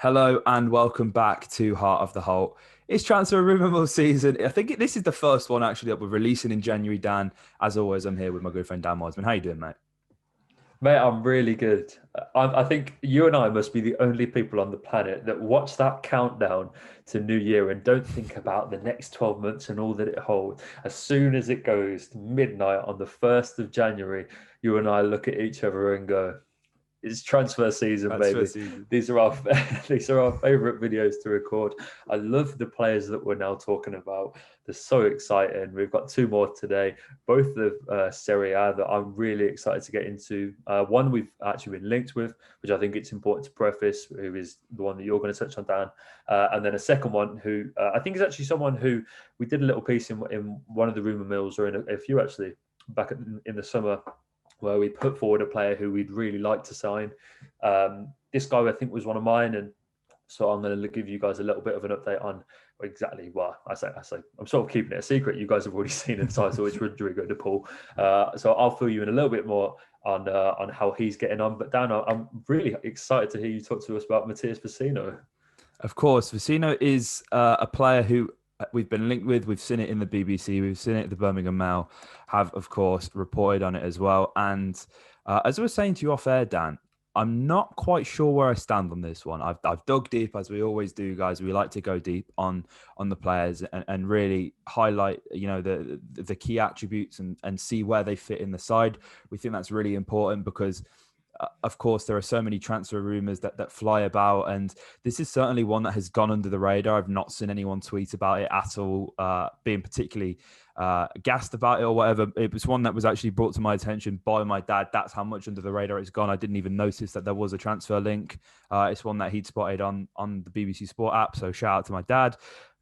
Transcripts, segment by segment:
Hello and welcome back to Heart of the Holte. It's transfer rumour season. I think this is the first one actually that we're releasing in January, Dan. As always, I'm here with my good friend Dan Wiseman. How you doing, mate? Mate, I'm really good. I think you and I must be the only people on the planet that watch that countdown to New Year and don't think about the next 12 months and all that it holds. As soon as it goes to midnight on the 1st of January, you and I look at each other and go, it's transfer season, Transfer baby. season. These are our these are our favorite videos to record. I love the players that we're now talking about. They're so exciting. We've got two more today, both of Serie A that I'm really excited to get into. One we've actually been linked with, which I think it's important to preface, who is the one that you're going to touch on, Dan, and then a second one who I think is actually someone who we did a little piece in one of the rumor mills, or in a few actually back in the summer, where we put forward a player who we'd really like to sign. This guy, I think, was one of mine, and so I'm going to give you guys a little bit of an update on exactly what I say. I'm sort of keeping it a secret. You guys have already seen the title. It's Rodrigo De Paul. So I'll fill you in a little bit more on how he's getting on. But Dan, I'm really excited to hear you talk to us about Matías Vecino. Of course, Vecino is a player who we've been linked with. We've seen it in the BBC. We've seen it at the Birmingham Mail. Have, of course, reported on it as well. And as I was saying to you off air, Dan, I'm not quite sure where I stand on this one. I've dug deep, as we always do, guys. We like to go deep on the players and really highlight, the key attributes and see where they fit in the side. We think that's really important because of course, there are so many transfer rumors that fly about, and this is certainly one that has gone under the radar. I've not seen anyone tweet about it at all, being particularly gassed about it or whatever. It was one that was actually brought to my attention by my dad. That's how much under the radar it's gone. I didn't even notice that there was a transfer link. It's one that he'd spotted on the BBC Sport app, so shout out to my dad.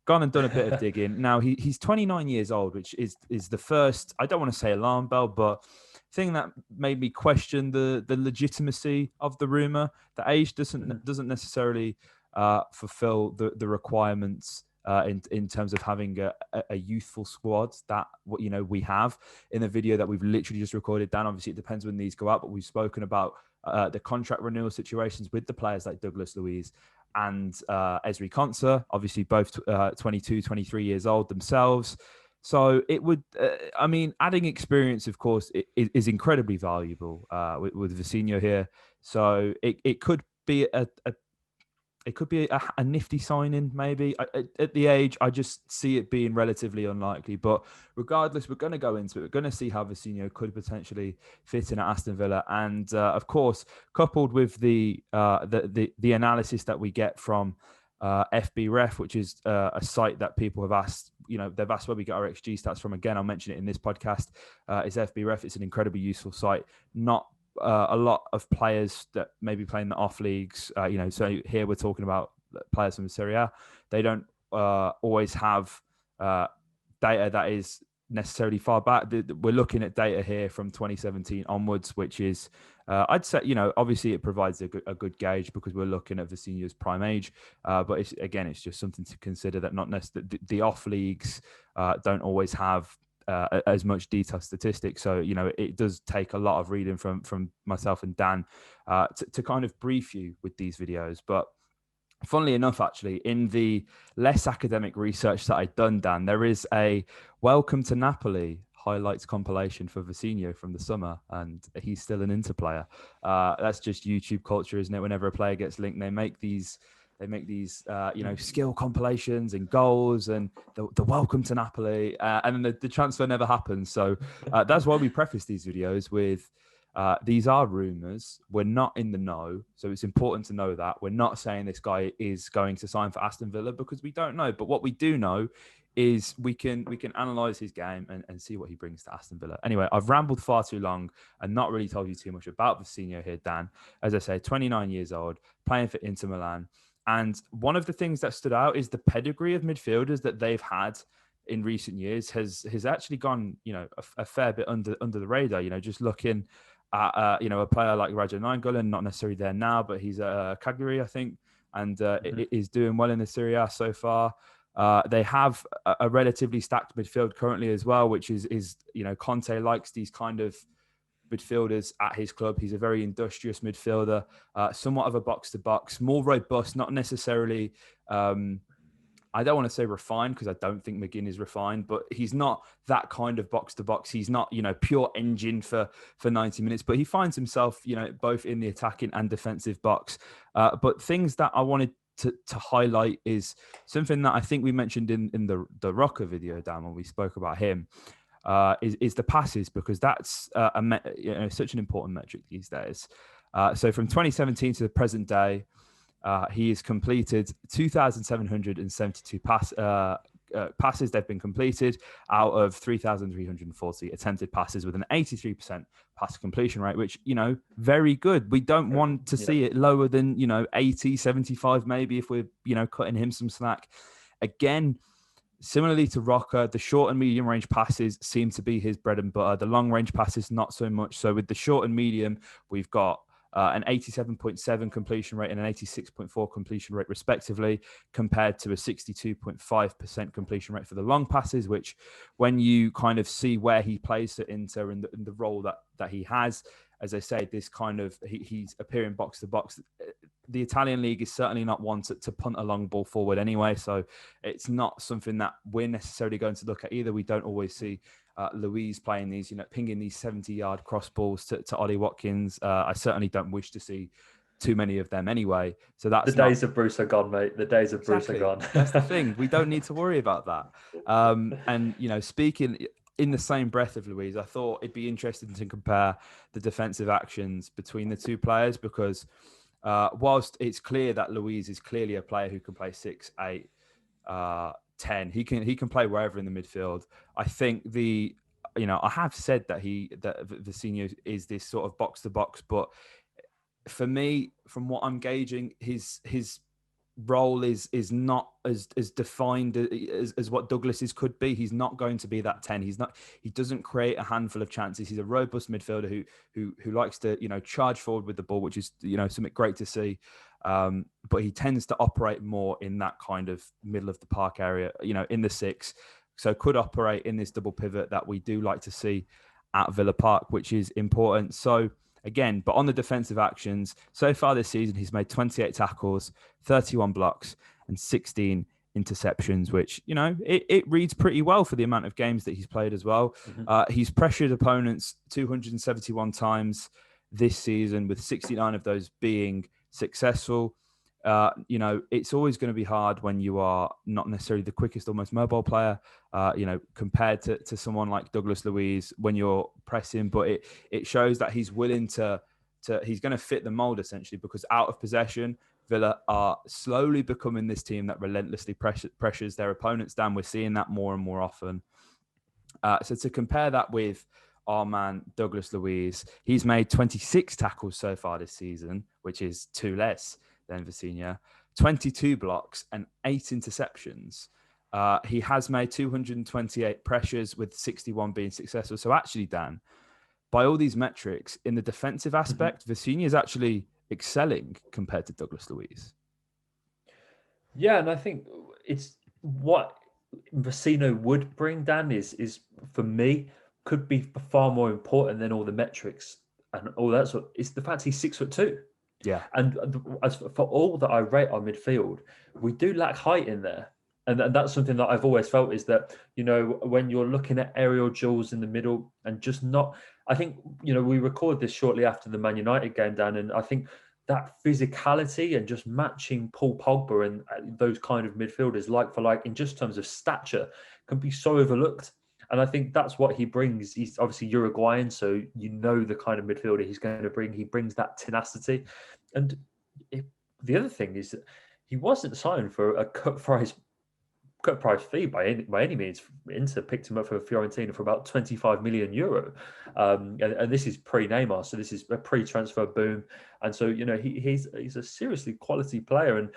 Gone and done a bit of digging. Now, he's 29 years old, which is the first, I don't want to say alarm bell, but thing that made me question the legitimacy of the rumor. The age doesn't necessarily fulfill the requirements in terms of having a youthful squad that we have in the video that we've literally just recorded. Dan, obviously it depends when these go out, but we've spoken about the contract renewal situations with the players like Douglas Luiz and Ezri Konsa, obviously both 22, 23 years old themselves. So it would, adding experience, of course, is incredibly valuable with Vecino here. So it could be a nifty signing, maybe. At the age, I just see it being relatively unlikely. But regardless, we're going to go into it. We're going to see how Vecino could potentially fit in at Aston Villa, and of course, coupled with the analysis that we get from FB Ref, which is a site that people have asked. They've asked where we get our XG stats from. Again, I'll mention it in this podcast. It's FB Ref. It's an incredibly useful site. Not a lot of players that may be playing the off leagues. So here we're talking about players from Serie A. They don't always have data that is necessarily far back. We're looking at data here from 2017 onwards, which is, I'd say, obviously it provides a good gauge because we're looking at Vecino's prime age. But it's just something to consider that not necessarily the off leagues don't always have as much detailed statistics. So, it does take a lot of reading from myself and Dan to kind of brief you with these videos. But funnily enough, actually, in the less academic research that I'd done, Dan, there is a Welcome to Napoli highlights compilation for Vecino from the summer, and he's still an Inter player. That's just YouTube culture, isn't it? Whenever a player gets linked, they make these skill compilations and goals and the welcome to Napoli, and then the transfer never happens. So that's why we preface these videos with these are rumors. We're not in the know, so it's important to know that we're not saying this guy is going to sign for Aston Villa because we don't know. But what we do know is we can analyze his game and see what he brings to Aston Villa. Anyway, I've rambled far too long and not really told you too much about Vecino here, Dan. As I say, 29 years old, playing for Inter Milan. And one of the things that stood out is the pedigree of midfielders that they've had in recent years has actually gone, a fair bit under the radar. Just looking at a player like Raja Nainggolan, not necessarily there now, but he's at Cagliari, I think, and is doing well in the Serie A so far. They have a relatively stacked midfield currently as well, which is Conte likes these kind of midfielders at his club. He's a very industrious midfielder, somewhat of a box-to-box, more robust, not necessarily... I don't want to say refined because I don't think McGinn is refined, but he's not that kind of box to box. He's not, pure engine for 90 minutes, but he finds himself, both in the attacking and defensive box. But things that I wanted to highlight is something that I think we mentioned in the Rocker video, Dan, when we spoke about him, is the passes, because that's such an important metric these days. So from 2017 to the present day, he has completed 2,772 passes. They've been completed out of 3,340 attempted passes with an 83% pass completion rate, which, very good. We don't want to see it lower than, 80, 75, maybe, if we're, cutting him some slack. Again, similarly to Rocker, the short and medium range passes seem to be his bread and butter. The long range passes, not so much. So with the short and medium, we've got an 87.7 completion rate and an 86.4 completion rate, respectively, compared to a 62.5% completion rate for the long passes, which, when you kind of see where he plays at Inter and the role that he has, as I say, this kind of, he's appearing box to box. The Italian league is certainly not one to punt a long ball forward anyway, so it's not something that we're necessarily going to look at either. We don't always see Luiz playing these, pinging these 70-yard cross balls to Ollie Watkins. I certainly don't wish to see too many of them anyway. So that's the days of Bruce are gone, mate. The days of Bruce are gone. That's the thing. We don't need to worry about that. And, speaking in the same breath of Luiz, I thought it'd be interesting to compare the defensive actions between the two players, because whilst it's clear that Luiz is clearly a player who can play 6, 8, 10. He can play wherever in the midfield. I think I have said that Vecino is this sort of box to box, but for me, from what I'm gauging, his role is not as defined as what Douglas's could be. He's not going to be that 10. He doesn't create a handful of chances. He's a robust midfielder who likes to charge forward with the ball, which is something great to see. But he tends to operate more in that kind of middle of the park area, in the 6. So could operate in this double pivot that we do like to see at Villa Park, which is important. So again, but on the defensive actions, so far this season, he's made 28 tackles, 31 blocks, and 16 interceptions, which, it reads pretty well for the amount of games that he's played as well. Mm-hmm. He's pressured opponents 271 times this season, with 69 of those being successful. It's always going to be hard when you are not necessarily the quickest or most mobile player, compared to someone like Douglas Luiz when you're pressing, but it shows that he's willing to he's going to fit the mold, essentially, because out of possession, Villa are slowly becoming this team that relentlessly pressures their opponents down. We're seeing that more and more often. So to compare that with our man, Douglas Luiz, he's made 26 tackles so far this season, which is 2 less than Vecino, 22 blocks and 8 interceptions. He has made 228 pressures, with 61 being successful. So actually, Dan, by all these metrics, in the defensive aspect, Vecino is actually excelling compared to Douglas Luiz. Yeah, and I think it's what Vecino would bring, Dan, is for me, could be far more important than all the metrics and all that sort. It's the fact he's 6'2". Yeah. And as for all that I rate our midfield, we do lack height in there. And that's something that I've always felt, is that, when you're looking at aerial duels in the middle and just not, I think, we record this shortly after the Man United game, Dan, and I think that physicality and just matching Paul Pogba and those kind of midfielders like for like in just terms of stature can be so overlooked. And I think that's what he brings. He's obviously Uruguayan, so the kind of midfielder he's going to bring. He brings that tenacity. And the other thing is that he wasn't signed for a cut price fee by any means. Inter picked him up for Fiorentina for about 25 million euro. And this is pre-Neymar, so this is a pre-transfer boom. And so, he's a seriously quality player. And,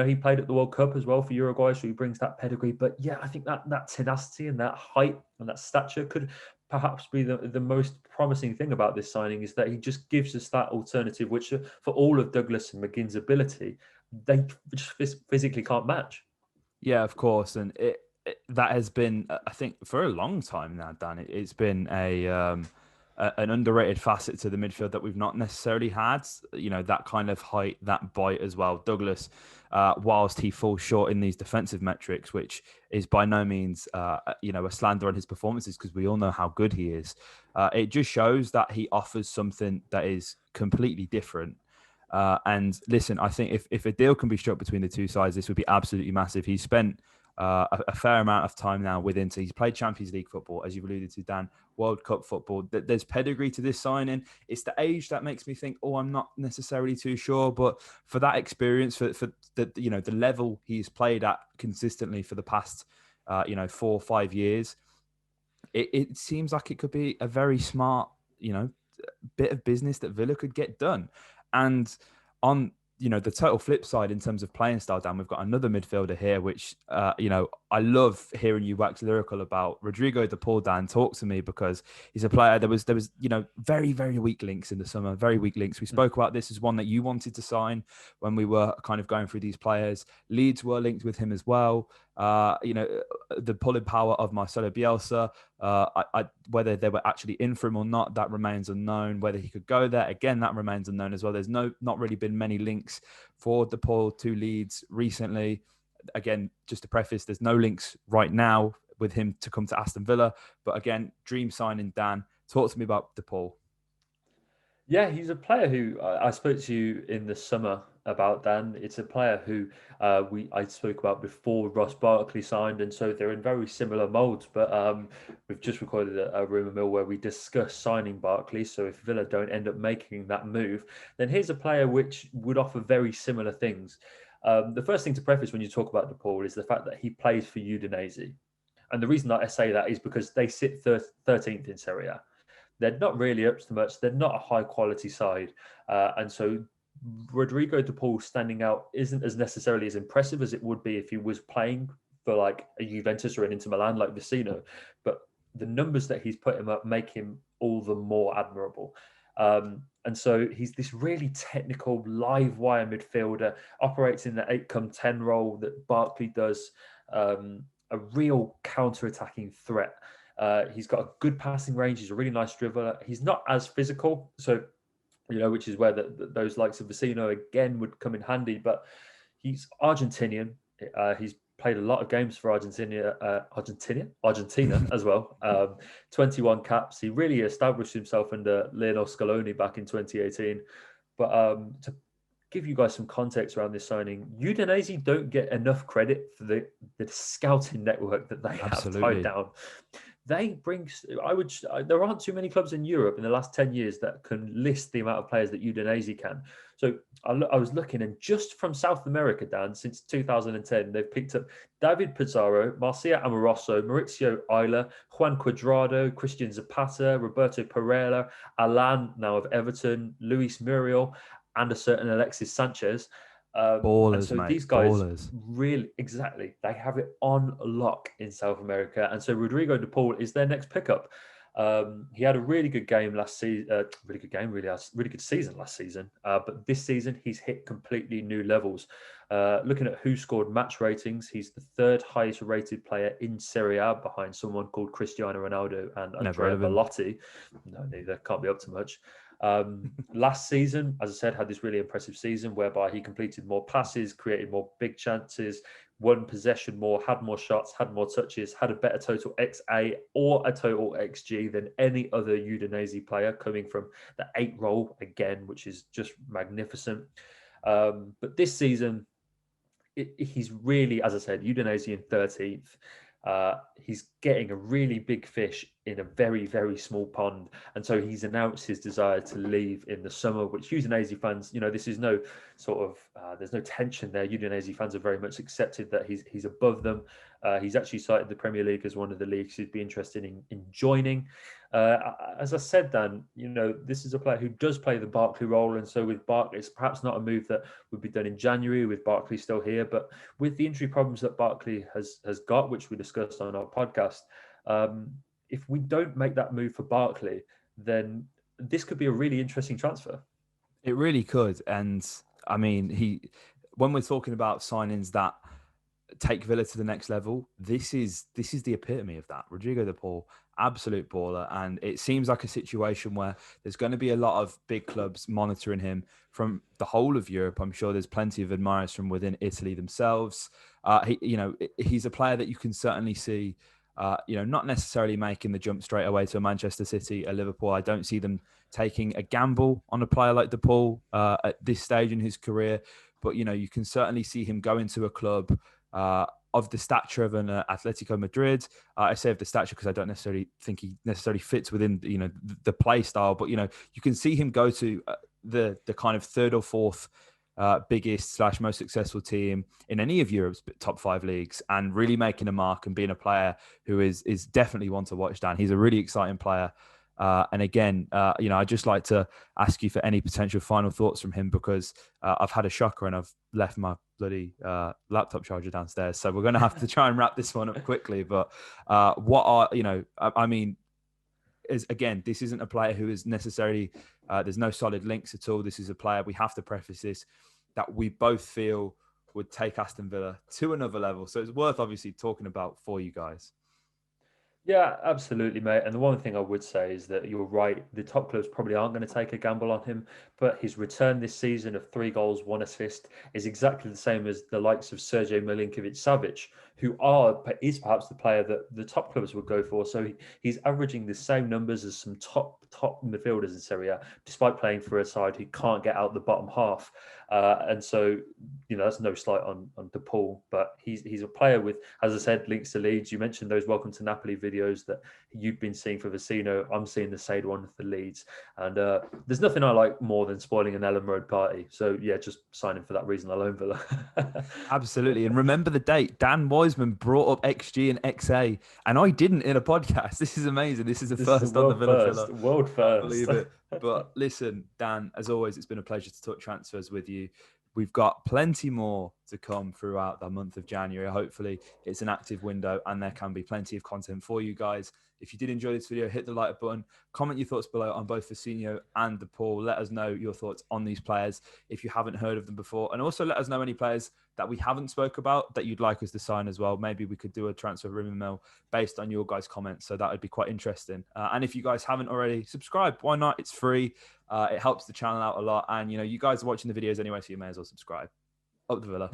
he played at the World Cup as well for Uruguay, so he brings that pedigree. But yeah, I think that tenacity and that height and that stature could perhaps be the most promising thing about this signing, is that he just gives us that alternative, which for all of Douglas and McGinn's ability, they just physically can't match. Yeah, of course. And that has been, I think, for a long time now, Dan, it's been a an underrated facet to the midfield that we've not necessarily had. You know, that kind of height, that bite as well. Douglas, whilst he falls short in these defensive metrics, which is by no means, a slander on his performances, because we all know how good he is. It just shows that he offers something that is completely different. And listen, I think if a deal can be struck between the two sides, this would be absolutely massive. He's spent a fair amount of time now with Inter. He's played Champions League football, as you've alluded to, Dan, World Cup football. There's pedigree to this signing. It's the age that makes me think, I'm not necessarily too sure. But for that experience, for the level he's played at consistently for the past 4 or 5 years, it seems like it could be a very smart, bit of business that Villa could get done. And on the total flip side, in terms of playing style, Dan, we've got another midfielder here, which, I love hearing you wax lyrical about. Rodrigo De Paul, Dan, talk to me, because he's a player. There was very, very weak links in the summer, very weak links. We spoke about this as one that you wanted to sign when we were kind of going through these players. Leeds were linked with him as well. The pulling power of Marcelo Bielsa, whether they were actually in for him or not, that remains unknown. Whether he could go there, again, that remains unknown as well. There's not really been many links for De Paul to Leeds recently. Again, just to preface, there's no links right now with him to come to Aston Villa. But again, dream signing, Dan. Talk to me about De Paul. Yeah, he's a player who I spoke to you in the summer about, Dan. It's a player who I spoke about before Ross Barkley signed, and so they're in very similar molds. But we've just recorded a rumour mill where we discuss signing Barkley. So if Villa don't end up making that move, then here's a player which would offer very similar things. The first thing to preface when you talk about De Paul is the fact that he plays for Udinese. And the reason that I say that is because they sit 13th in Serie A. They're not really up to much. They're not a high quality side. And so Rodrigo De Paul standing out isn't as necessarily as impressive as it would be if he was playing for like a Juventus or an Inter Milan like Vecino. But the numbers that he's put him up make him all the more admirable. And so he's this really technical live wire midfielder, operates in the 8-10 role that Barkley does, a real counter-attacking threat. He's got a good passing range. He's a really nice dribbler. He's not as physical, so which is where those likes of Vecino again would come in handy. But he's Argentinian. He's played a lot of games for Argentina as well. 21 caps. He really established himself under Lionel Scaloni back in 2018. But to give you guys some context around this signing, Udinese don't get enough credit for the scouting network that they have tied down. They bring, there aren't too many clubs in Europe in the last 10 years that can list the amount of players that Udinese can. So I was looking, and just from South America, Dan, since 2010, they've picked up David Pizarro, Marcia Amoroso, Maurizio Isla, Juan Cuadrado, Christian Zapata, Roberto Pereira, Alan, now of Everton, Luis Muriel, and a certain Alexis Sanchez. Ballers, and so mate. These guys Ballers. really, exactly, they have it on lock in South America. And so Rodrigo De Paul is their next pickup. He had a really good game last season, really good season last season. But this season, he's hit completely new levels. Looking at who scored match ratings, he's the third highest rated player in Serie A behind someone called Cristiano Ronaldo and Andrea Bellotti. No, neither, can't be up to much. Last season, as I said, had this really impressive season whereby he completed more passes, created more big chances, won possession more, had more shots, had more touches, had a better total XA or a total XG than any other Udinese player, coming from the 8 role again, which is just magnificent. But this season, he's really, as I said, Udinese in 13th. He's getting a really big fish in a very, very small pond. And so he's announced his desire to leave in the summer, which Udinese fans, this is no sort of, there's no tension there. Udinese fans are very much accepted that he's above them. He's actually cited the Premier League as one of the leagues he'd be interested in joining. As I said, Dan, this is a player who does play the Barkley role. And so with Barkley, it's perhaps not a move that would be done in January with Barkley still here. But with the injury problems that Barkley has got, which we discussed on our podcast, if we don't make that move for Barkley, then this could be a really interesting transfer. It really could. And I mean, when we're talking about signings that take Villa to the next level. This is the epitome of that. Rodrigo De Paul, absolute baller. And it seems like a situation where there's going to be a lot of big clubs monitoring him from the whole of Europe. I'm sure there's plenty of admirers from within Italy themselves. He's a player that you can certainly see, not necessarily making the jump straight away to a Manchester City, a Liverpool. I don't see them taking a gamble on a player like De Paul at this stage in his career. But, you can certainly see him go into a club of the stature of an Atletico Madrid. I say of the stature because I don't necessarily think he necessarily fits within, the play style. But, you can see him go to the kind of third or fourth biggest / most successful team in any of Europe's top 5 leagues and really making a mark and being a player who is definitely one to watch, Dan. He's a really exciting player. And again, I'd just like to ask you for any potential final thoughts from him because I've had a shocker and I've left my bloody laptop charger downstairs. So we're going to have to try and wrap this one up quickly. But this isn't a player who is necessarily, there's no solid links at all. This is a player, we have to preface this, that we both feel would take Aston Villa to another level. So it's worth obviously talking about for you guys. Yeah, absolutely, mate. And the one thing I would say is that you're right. The top clubs probably aren't going to take a gamble on him, but his return this season of 3 goals, 1 assist is exactly the same as the likes of Sergej Milinkovic-Savic, who is perhaps the player that the top clubs would go for. So he's averaging the same numbers as some top midfielders in Serie A, despite playing for a side who can't get out the bottom half. And so, that's no slight on De Paul, but he's a player with, as I said, links to Leeds. You mentioned those Welcome to Napoli videos that you've been seeing for Vecino. I'm seeing the same one for Leeds. And there's nothing I like more than spoiling an Ellen Road party. So, yeah, just signing for that reason alone, Villa. Absolutely. And remember the date. Dan Wiseman brought up XG and XA, and I didn't in a podcast. This is amazing. This is the first on the Villa. World first. Believe it. But listen, Dan, as always, it's been a pleasure to talk transfers with you. We've got plenty more to come throughout the month of January. Hopefully, it's an active window and there can be plenty of content for you guys. If you did enjoy this video, hit the like button, comment your thoughts below on both Vecino and De Paul. Let us know your thoughts on these players if you haven't heard of them before. And also let us know any players that we haven't spoke about that you'd like us to sign as well. Maybe we could do a transfer rumor mill based on your guys' comments. So that would be quite interesting. And if you guys haven't already, subscribe. Why not? It's free. It helps the channel out a lot. And, you guys are watching the videos anyway, so you may as well subscribe. Up the Villa.